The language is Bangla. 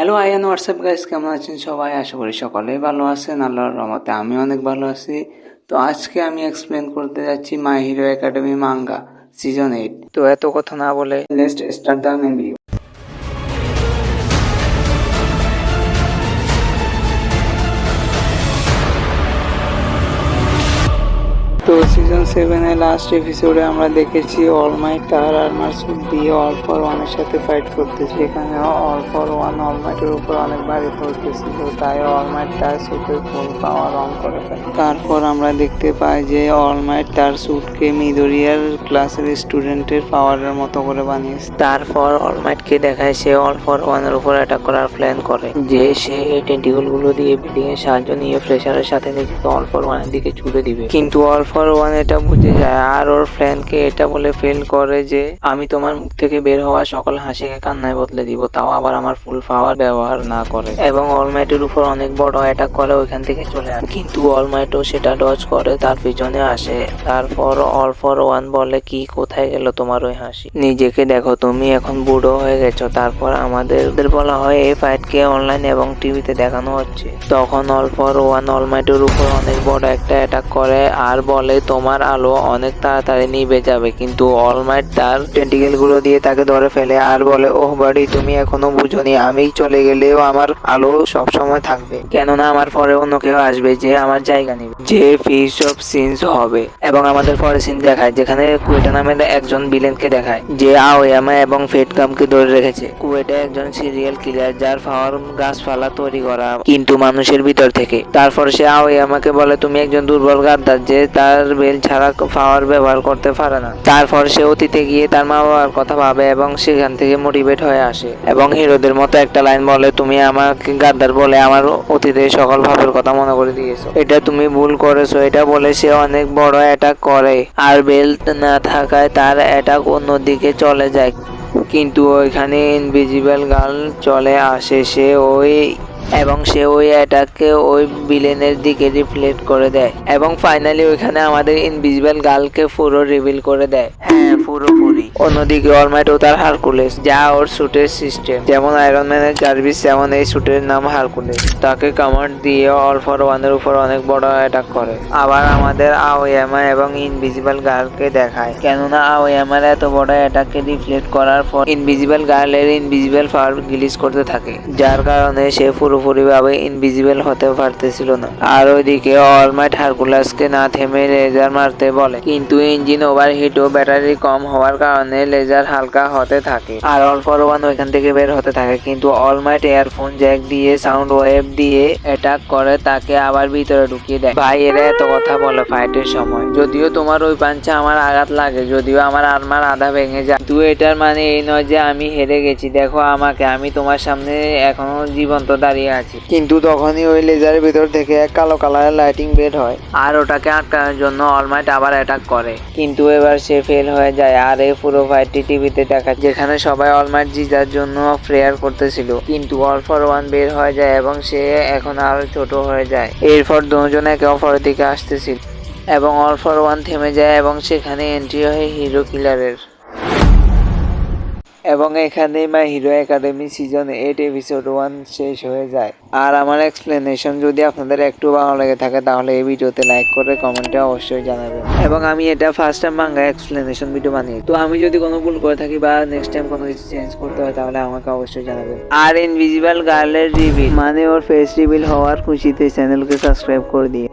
হ্যালো আয়ান হোয়াটসঅ্যাপ গাইস, কেমন আছেন সবাই? আশা করি সকলেই ভালো আছেন। আল্লাহর রহমতে আমি অনেক ভালো আছি। তো আজকে আমি এক্সপ্লেন করতে যাচ্ছি My Hero Academia manga season 8। তো এত কথা না বলে let's start the main video. তো সিজন 7 এর লাস্ট এপিসোডে আমরা দেখেছি অল মাইট তার আর্মার স্যুট দিয়ে অল ফর ওয়ানের সাথে ফাইট করতেছে। এখানে অল ফর ওয়ান অল মাইটের উপর অনেক ভারী পড়তেছিল, তাই অল মাইট তার স্যুটের ফুল পাওয়ার অন করে ফেলে। তারপর আমরা দেখতে পাই যে অল মাইট তার স্যুটকে মিডোরিয়ার ক্লাসের স্টুডেন্টের পাওয়ারের মতো করে বানিয়েছে। তারপর অল মাইটকে দেখায় সে অল ফর ওয়ানের উপর অ্যাটাক করার প্ল্যান করে, যে সে টেন্টিকল গুলো দিয়ে বিল্ডিং এর সাহায্য নিয়ে ফ্রেশারের সাথে নিজেকে অল ফর ওয়ানের দিকে ছুড়ে দিবে। কিন্তু অল ফর ওয়ান এটা বুঝে যায় আর ওর ফ্রেন্ডকে এটা বলে ফেল করে যে আমি তোমার মুখ থেকে বের হওয়া সকল হাসিকে কান্নায় বদলে দিব, তাও আবার আমার ফুল পাওয়ার ব্যবহার না করে। এবং অলমাইটের উপর অনেক বড় অ্যাটাক করে ওইখান থেকে চলে আসে, কিন্তু অলমাইটও সেটা ডজ করে তার পিছনে আসে। তারপর অল ফর ওয়ান বলে, কি কোথায় গেল তোমার ওই হাসি? নিজেকে দেখো, তুমি এখন বুড়ো হয়ে গেছো। তারপর আমাদের বলা হয় এই ফাইটকে অনলাইন এবং টিভিতে দেখানো হচ্ছে। তখন অল ফর ওয়ান অলমাইটের উপর অনেক বড় একটা অ্যাটাক করে আর বলে তোমার আলো অনেক তাড়াতাড়ি নিভে যাবে। কিন্তু অলমাইট তার টেন্টিকেল গুলো দিয়ে তাকে ধরে ফেলে আর বলে, ওহ বাড়ি, তুমি এখনো বুঝোনি, আমি চলে গেলেও আমার আলো সব সময় থাকবে, কেননা আমার পরে অন্য কেউ আসবে যে আমার জায়গা নেবে, যে ফিস অফ সিনস হবে। এবং আমাদের পরে সিন দেখায় যেখানে কুয়েটা নামের একজন ভিলেনকে দেখায় যে আওয়ামা এবং ফেটকামকে ধরে রেখেছে। কুয়েটা একজন সিরিয়াল কিলার যার পাওয়ার গাছপালা তৈরি করা, কিন্তু মানুষের ভিতর থেকে। তারপর সে আওয়ামাকে বলে, তুমি একজন দুর্বল গাদ্দার যে তার বেল ছাড়া পাওয়ার ব্যবহার করতে পারে না। তারপর সে অতীতে গিয়ে তার মা বাবার কথা ভাবে এবং সেখান থেকে মোটিভেট হয়ে আসে এবং হিরোদের মতো একটা লাইন বলে, তুমি আমাকে গাদ্দার বলে আমার অতীতে সকল ভাবের কথা মনে করে দিয়েছো, এটা তুমি ভুল করেছো। এটা বলে সে অনেক বড় অ্যাটাক করে আর বেল্ট না থাকায় তার অ্যাটাক অন্যদিকে চলে যায়। কিন্তু ওইখানে ইনভিজিবল গার্ল চলে আসে, সে ওই অ্যাটাককে ওই ভিলেনের দিকে রিফ্লেক্ট করে দেয় এবং ফাইনালি ওইখানে আমাদের ইনভিজিবল গার্লকে পুরো রিভিল করে দেয়। হ্যাঁ, পুরোপুরি। অন্যদিকে অলমাইটও তার হারকুলেস, যা ওর স্যুটের সিস্টেম, যেমন আয়রন ম্যানের জার্ভিস, যেমন এই স্যুটের নাম হারকুলেস, তাকে কামান্ড দিয়ে অল ফর ওয়ানের উপর অনেক বড় অ্যাটাক করে। আবার আমাদের আওয়ামা এবং ইনভিজিবল গার্লকে দেখায়, কেননা আওয়ামার এত বড় অ্যাটাককে রিফ্লেক্ট করার পর ইনভিজিবল গার্লের ইনভিজিবল পাওয়ার গিলিজ করতে থাকে, যার কারণে সে পুরোপুরিভাবে ইনভিজিবল হতে পারতেছিল না। আর ওইদিকে অলমাইট হারকুলাসকে না থেমে লেজার মারতে বলে, কিন্তু ইঞ্জিন ওভারহিট ও ব্যাটারি কম হওয়ার কারণে লেজার হালকা হতে থাকে আর অল ফর ওয়ান ওইখান থেকে বের হতে থাকে। কিন্তু অলমাইট এয়ারফোন জ্যাক দিয়ে সাউন্ড ওয়েভ দিয়ে অ্যাটাক করে তাকে আবার ভিতরে ঢুকিয়ে দেয়। ভাই, এরা এত কথা বলে ফাইটের সময়, যদিও তোমার ওই পাঞ্চে আমার আঘাত লাগে, যদিও আমার আর্মার আধা ভেঙে যায়, কিন্তু এটার মানে এই নয় যে আমি হেরে গেছি। দেখো আমাকে, আমি তোমার সামনে এখনো জীবন্ত দাঁড়িয়ে আছি। কিন্তু তখনই ওই লেজারের ভিতর থেকে এক কালো কালারের লাইটিং বের হয় আর ওটাকে আটকানোর জন্য অলমাইট আবার অ্যাটাক করে, কিন্তু এবার সে ফেল হয়ে যায়। আর এই পুরো ফাইটটি টিভিতে দেখা, যেখানে সবাই অলমাইট জিতার জন্য প্রেয়ার করতেছিল, কিন্তু অল ফর ওয়ান বের হয়ে যায় এবং সে এখন আরো ছোট হয়ে যায়। এরপর দুজন একে অপরের দিকে আসতেছিল এবং অল ফর ওয়ান থেমে যায় এবং সেখানে এন্ট্রি হয় হিরো কিলারের। এবং এখানেই মাই হিরো একাডেমি সিজন 8 এপিসোড 1 শেষ হয়ে যায়। আর আমার এক্সপ্লেনেশন যদি আপনাদের একটু ভালো লেগে থাকে তাহলে এই ভিডিওতে লাইক করে কমেন্টে অবশ্যই জানাবেন। এবং আমি এটা first time manga explanation video বানিয়ে, তো আমি যদি কোনো ভুল করে থাকি বা নেক্সট টাইম কোনো কিছু চেঞ্জ করতে হয় তাহলে আমাকে অবশ্যই জানাবেন। আর ইনভিজিবল গার্লের রিভিল মানে ওর ফেস রিভিল হওয়ার খুশিতে চ্যানেলকে সাবস্ক্রাইব করে দিয়ে